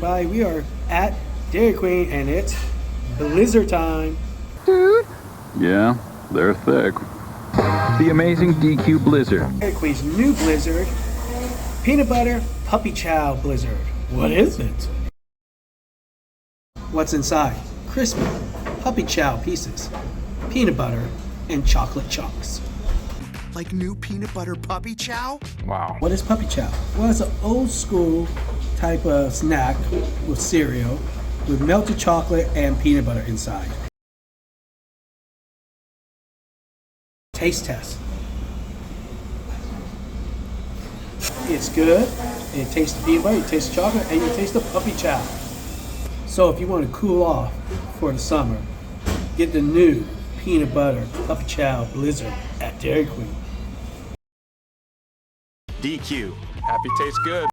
everybody. We are at Dairy Queen and it's blizzard time. Yeah, they're thick. The amazing DQ Blizzard. Dairy Queen's new blizzard, peanut butter puppy chow blizzard. What is it? What's inside? Crispy puppy chow pieces, peanut butter, and chocolate chunks. Like new peanut butter puppy chow? Wow. What is puppy chow? Well, it's an old school type of snack with cereal with melted chocolate and peanut butter inside. Taste test. It's good. You taste the peanut butter, you taste the chocolate, and you taste the puppy chow. So if you want to cool off for the summer, get the new peanut butter puppy chow blizzard at Dairy Queen. DQ. Happy tastes good.